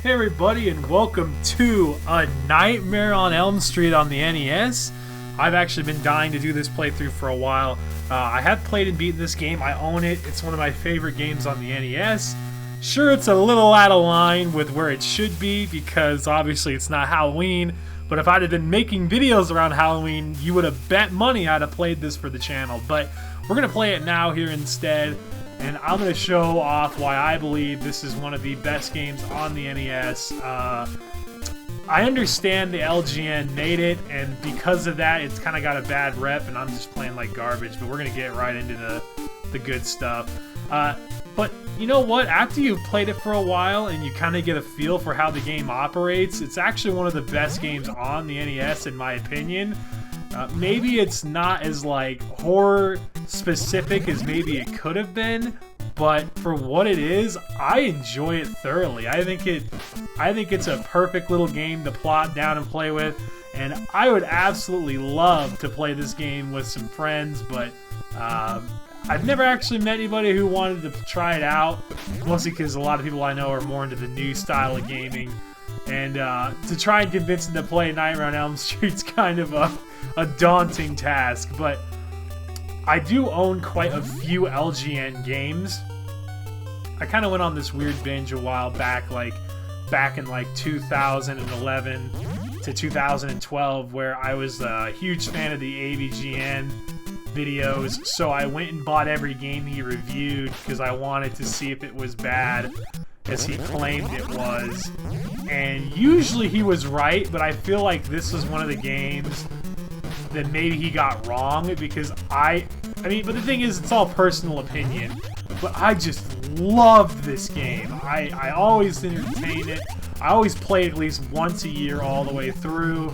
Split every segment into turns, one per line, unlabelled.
Hey everybody, and welcome to A Nightmare on Elm Street on the NES. I've actually been dying to do this playthrough for a while. I have played and beaten this game. I own it. It's one of my favorite games on the NES. Sure, it's a little out of line with where it should be because obviously it's not Halloween, but if I'd have been making videos around Halloween, you would have bet money I'd have played this for the channel. But we're going to play it now here instead. And I'm going to show off why I believe this is one of the best games on the NES. I understand the LGN made it, and because of that, it's kind of got a bad rep, and I'm just playing like garbage, but we're going to get right into the good stuff. But you know what? After you've played it for a while and you kind of get a feel for how the game operates, it's actually one of the best games on the NES, in my opinion. Maybe it's not as like horror specific as maybe it could have been, but for what it is, I enjoy it thoroughly. I think it's a perfect little game to plot down and play with, and I would absolutely love to play this game with some friends, but I've never actually met anybody who wanted to try it out, mostly because a lot of people I know are more into the new style of gaming, and to try and convince them to play Nightmare on Elm Street's kind of a daunting task. But I do own quite a few LGN games. I kind of went on this weird binge a while back, back in 2011 to 2012, where I was a huge fan of the AVGN videos, so I went and bought every game he reviewed because I wanted to see if it was bad as he claimed it was. And usually he was right, but I feel like this was one of the games that maybe he got wrong, because I mean, but the thing is, it's all personal opinion, but I just loved this game. I always entertain it. I always play it at least once a year all the way through,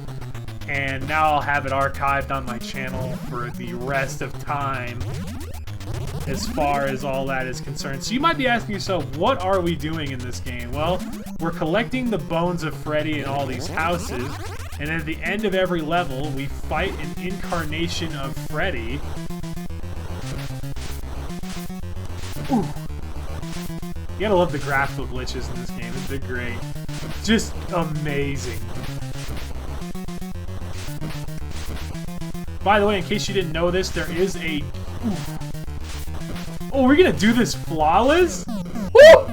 and now I'll have it archived on my channel for the rest of time as far as all that is concerned. So you might be asking yourself, what are we doing in this game? Well, we're collecting the bones of Freddy in all these houses, and at the end of every level, we fight an incarnation of Freddy. Ooh. You gotta love the graphical glitches in this game. They're great. Just amazing. By the way, in case you didn't know this, there is a... Ooh. Oh, we're gonna do this flawless? Woo!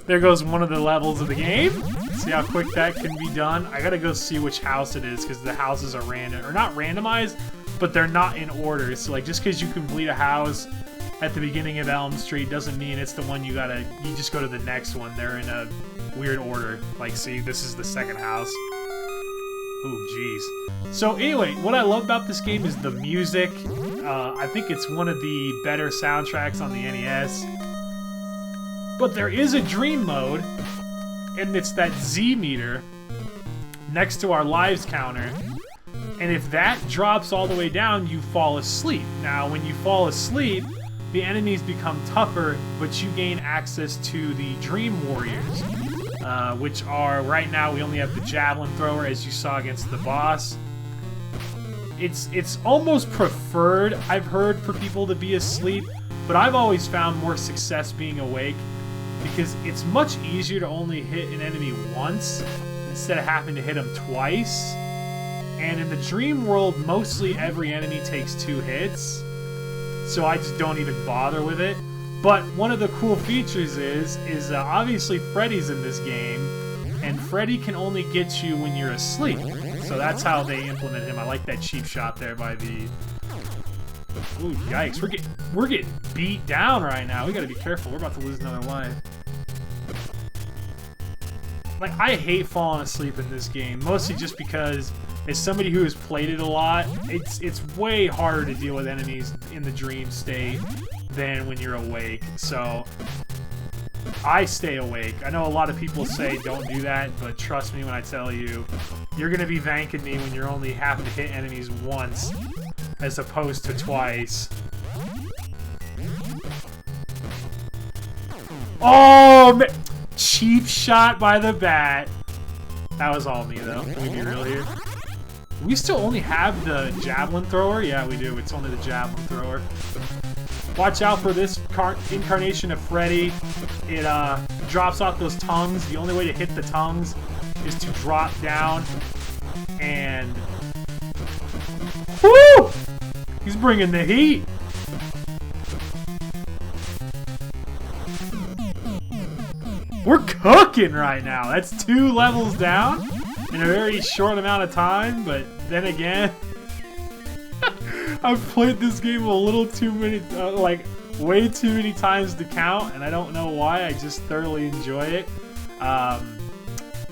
There goes one of the levels of the game. See how quick that can be done. I gotta go see which house it is, because the houses are random, or not randomized, but they're not in order. So like, just because you complete a house at the beginning of Elm Street doesn't mean it's the one you just go to the next one. They're in a weird order. Like, see, this is the second house. Ooh, jeez. So anyway, what I love about this game is the music. I think it's one of the better soundtracks on the NES. But there is a dream mode, and it's that Z meter next to our lives counter. And if that drops all the way down, you fall asleep. Now, when you fall asleep, the enemies become tougher, but you gain access to the Dream Warriors, which are, right now, we only have the Javelin Thrower, as you saw against the boss. It's almost preferred, I've heard, for people to be asleep, but I've always found more success being awake, because it's much easier to only hit an enemy once instead of having to hit them twice. And in the Dream World, mostly every enemy takes 2 hits, so I just don't even bother with it. But one of the cool features is obviously Freddy's in this game, and Freddy can only get you when you're asleep. So that's how they implement him. I like that cheap shot there by the... Ooh, yikes. We're getting beat down right now. We gotta be careful. We're about to lose another life. Like, I hate falling asleep in this game, mostly just because, as somebody who has played it a lot, it's way harder to deal with enemies in the dream state than when you're awake. So I stay awake. I know a lot of people say don't do that, but trust me when I tell you, you're gonna be thanking me when you're only having to hit enemies once as opposed to twice. Oh, man. Cheap shot by the bat. That was all me, though. Can we be real here? We still only have the Javelin Thrower? Yeah, we do. It's only the Javelin Thrower. Watch out for this incarnation of Freddy. It drops off those tongues. The only way to hit the tongues is to drop down and... Woo! He's bringing the heat. We're cooking right now. That's 2 levels down in a very short amount of time, but then again, I've played this game a little too many, like way too many times to count, and I don't know why. I just thoroughly enjoy it.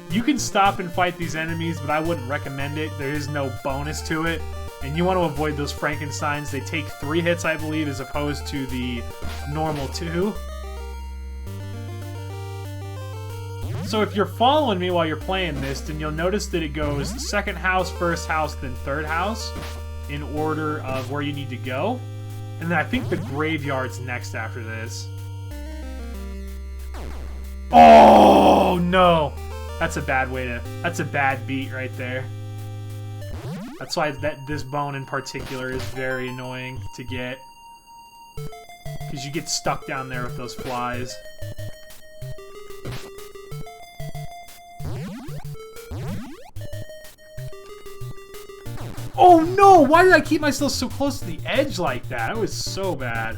You can stop and fight these enemies, but I wouldn't recommend it. There is no bonus to it, and you want to avoid those Frankensteins. They take 3 hits, I believe, as opposed to the normal 2. So if you're following me while you're playing this, then you'll notice that it goes second house, first house, then third house in order of where you need to go. And then I think the graveyard's next after this. Oh, no. That's a bad way to... That's a bad beat right there. That's why this bone in particular is very annoying to get. Because you get stuck down there with those flies. Oh no! Why did I keep myself so close to the edge like that? That was so bad.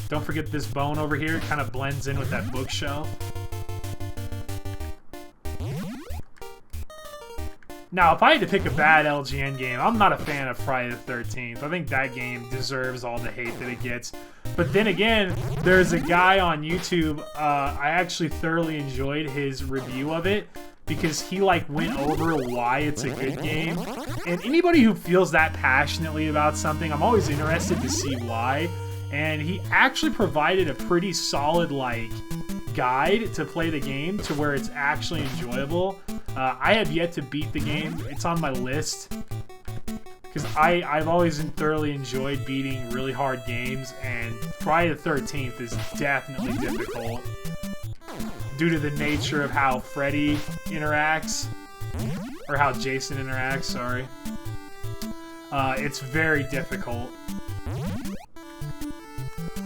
Don't forget this bone over here. It kind of blends in with that bookshelf. Now, if I had to pick a bad LGN game, I'm not a fan of Friday the 13th. I think that game deserves all the hate that it gets. But then again, there's a guy on YouTube, I actually thoroughly enjoyed his review of it because he like went over why it's a good game. And anybody who feels that passionately about something, I'm always interested to see why. And he actually provided a pretty solid like guide to play the game to where it's actually enjoyable. I have yet to beat the game. It's on my list because I've always thoroughly enjoyed beating really hard games, and Friday the 13th is definitely difficult due to the nature of how Freddy interacts, or how Jason interacts, sorry. It's very difficult.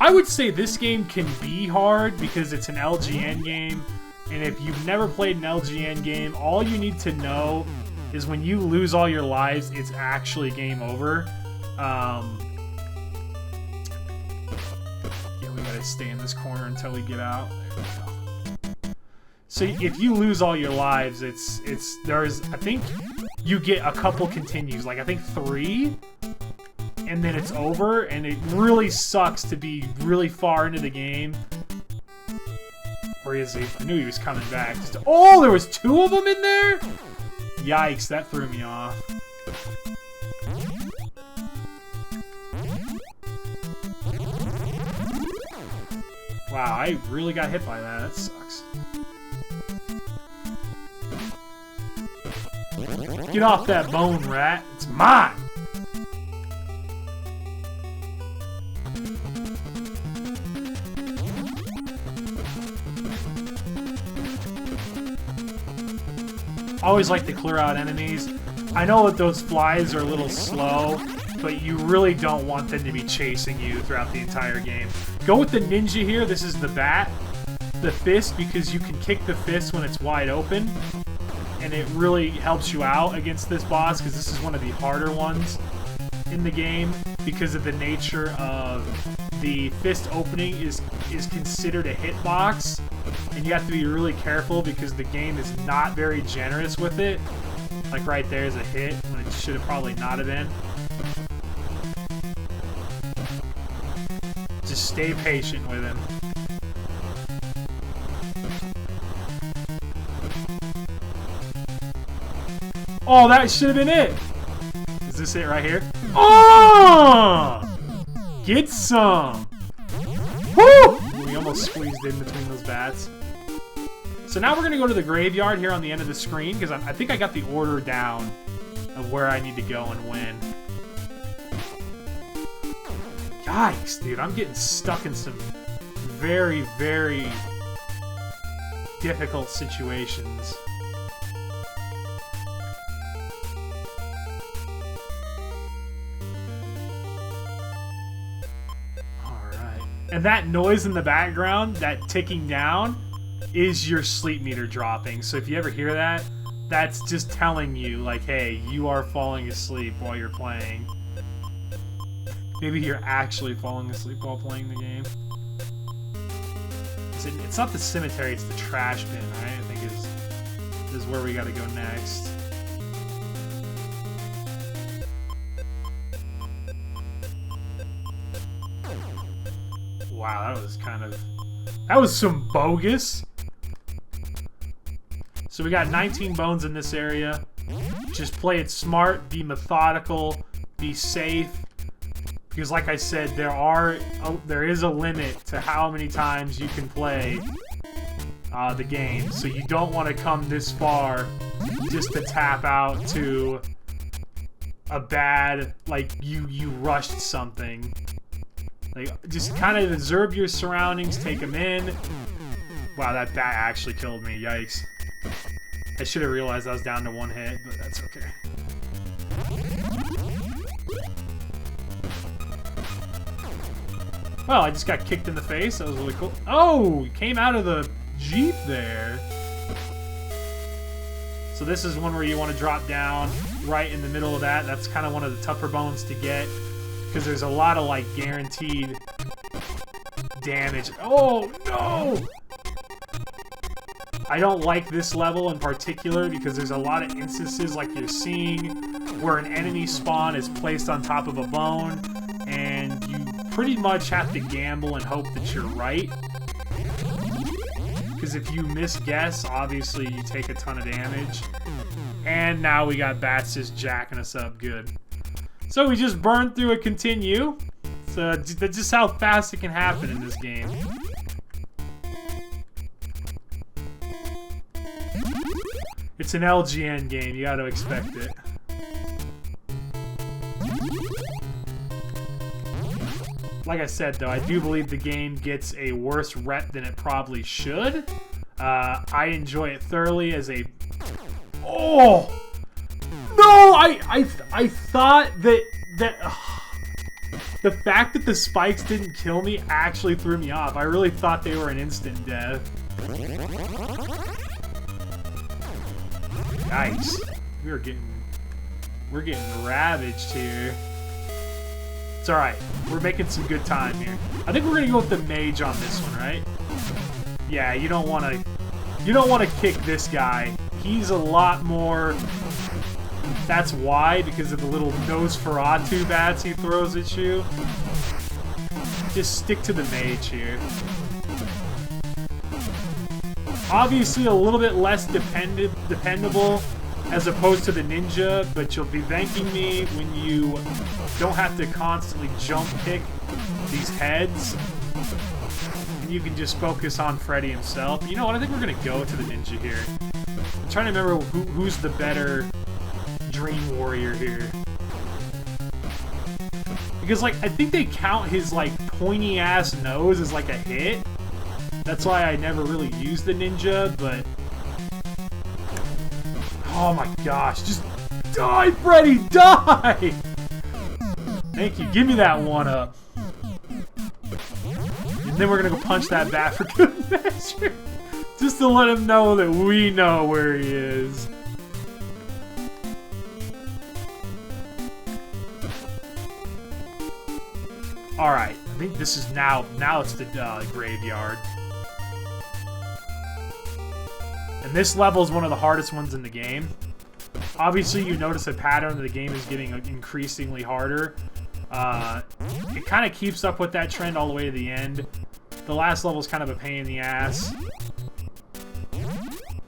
I would say this game can be hard because it's an LGN game, and if you've never played an LGN game, all you need to know is when you lose all your lives, it's actually game over. Yeah, we gotta stay in this corner until we get out. There we go. So if you lose all your lives, there's I think you get a couple continues, like I think 3. And then it's over, and it really sucks to be really far into the game. Where is he? I knew he was coming back. Oh, there was 2 of them in there? Yikes, that threw me off. Wow, I really got hit by that. That sucks. Get off that bone, rat. It's mine! I always like to clear out enemies. I know that those flies are a little slow, but you really don't want them to be chasing you throughout the entire game. Go with the ninja here. This is the bat, the fist, because you can kick the fist when it's wide open, and it really helps you out against this boss because this is one of the harder ones in the game because of the nature of the fist opening is considered a hitbox, and you have to be really careful because the game is not very generous with it. Like right there is a hit when it should have probably not have been. Just stay patient with him. Oh, that should have been it. Is this it right here? Oh! Get some! Woo! We almost squeezed in between those bats. So now we're going to go to the graveyard here on the end of the screen, because I think I got the order down of where I need to go and when. Yikes, dude. I'm getting stuck in some very, very difficult situations. And that noise in the background, that ticking down, is your sleep meter dropping. So if you ever hear that, that's just telling you, like, hey, you are falling asleep while you're playing. Maybe you're actually falling asleep while playing the game. It's not the cemetery, it's the trash bin, right? I think is where we gotta go next. Wow, that was some bogus. So we got 19 bones in this area. Just play it smart, be methodical, be safe. Because like I said, there is a limit to how many times you can play the game. So you don't want to come this far just to tap out to a bad, like you rushed something. Like, just kind of observe your surroundings, take them in. Wow, that bat actually killed me. Yikes. I should have realized I was down to one hit, but that's okay. Well, I just got kicked in the face. That was really cool. Oh, came out of the Jeep there. So this is one where you want to drop down right in the middle of that. That's kind of one of the tougher bones to get, because there's a lot of, like, guaranteed damage. Oh, no! I don't like this level in particular because there's a lot of instances like you're seeing where an enemy spawn is placed on top of a bone, and you pretty much have to gamble and hope that you're right. Because if you misguess, obviously you take a ton of damage. And now we got bats just jacking us up good. So we just burned through a continue. So that's just how fast it can happen in this game. It's an LGN game, you gotta expect it. Like I said though, I do believe the game gets a worse rep than it probably should. I enjoy it thoroughly as a... Oh! No! I thought that the fact that the spikes didn't kill me actually threw me off. I really thought they were an instant death. Nice. We're getting ravaged here. It's alright. We're making some good time here. I think we're gonna go with the mage on this one, right? Yeah, you don't wanna kick this guy. He's a lot more... That's why, because of the little Nosferatu bats he throws at you. Just stick to the mage here. Obviously a little bit less dependable as opposed to the ninja, but you'll be thanking me when you don't have to constantly jump kick these heads. And you can just focus on Freddy himself. You know what, I think we're gonna go to the ninja here. I'm trying to remember who's the better Dream Warrior here. Because, like, I think they count his, like, pointy-ass nose as, like, a hit. That's why I never really used the ninja, but... Oh my gosh, just die, Freddy, die! Thank you, give me that one up. And then we're gonna go punch that bat for good measure. Just to let him know that we know where he is. Alright, I think this is now it's the graveyard. And this level is one of the hardest ones in the game. Obviously, you notice a pattern that the game is getting increasingly harder. It kind of keeps up with that trend all the way to the end. The last level is kind of a pain in the ass.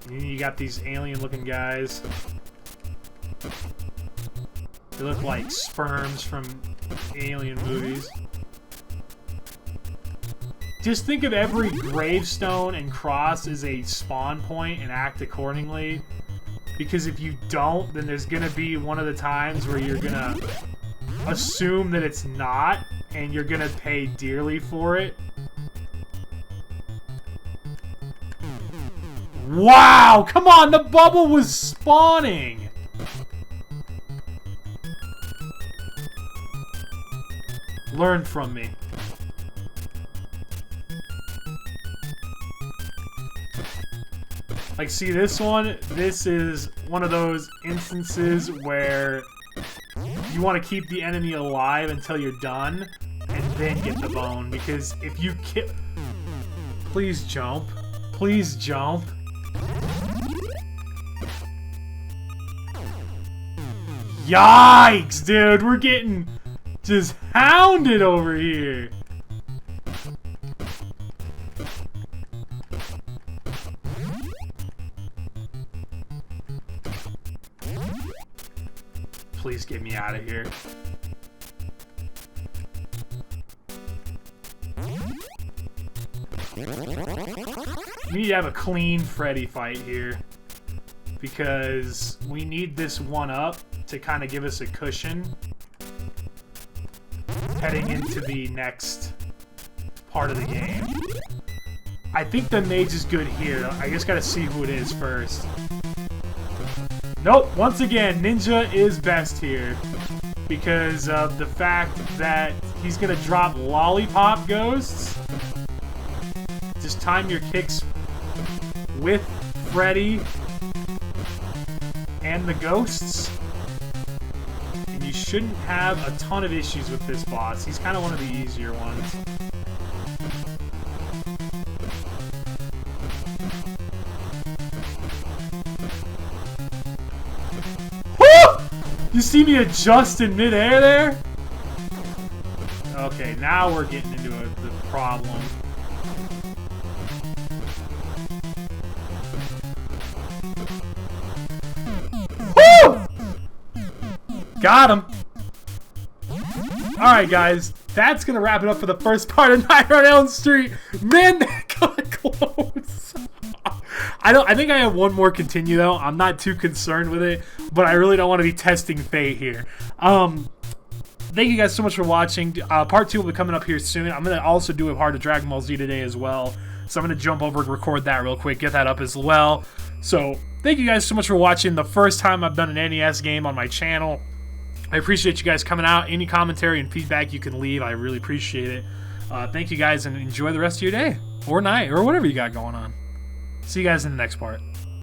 And you got these alien-looking guys. They look like sperms from alien movies. Just think of every gravestone and cross as a spawn point and act accordingly. Because if you don't, then there's going to be one of the times where you're going to assume that it's not, and you're going to pay dearly for it. Wow! Come on, the bubble was spawning! Learn from me. Like, see this one? This is one of those instances where you want to keep the enemy alive until you're done, and then get the bone. Because if you kill... Please jump. Please jump. Yikes, dude. We're getting just hounded over here. Please get me out of here. We need to have a clean Freddy fight here, because we need this one up to kind of give us a cushion heading into the next part of the game. I think the mage is good here. I just gotta see who it is first. Nope, once again, Ninja is best here because of the fact that he's gonna drop lollipop ghosts. Just time your kicks with Freddy and the ghosts, and you shouldn't have a ton of issues with this boss. He's kind of one of the easier ones. You see me adjust in midair there? Okay, now we're getting into the problem. Woo! Got him. Alright, guys. That's going to wrap it up for the first part of Nightmare on Elm Street. Man, that got close. I think I have one more continue though. I'm not too concerned with it, but I really don't want to be testing fate here. Thank you guys so much for watching. Part 2 will be coming up here soon. I'm going to also do a part of Dragon Ball Z today as well. So I'm going to jump over and record that real quick, get that up as well. So thank you guys so much for watching the first time I've done an NES game on my channel. I appreciate you guys coming out. Any commentary and feedback you can leave, I really appreciate it. Thank you guys, and enjoy the rest of your day or night or whatever you got going on. See you guys in the next part.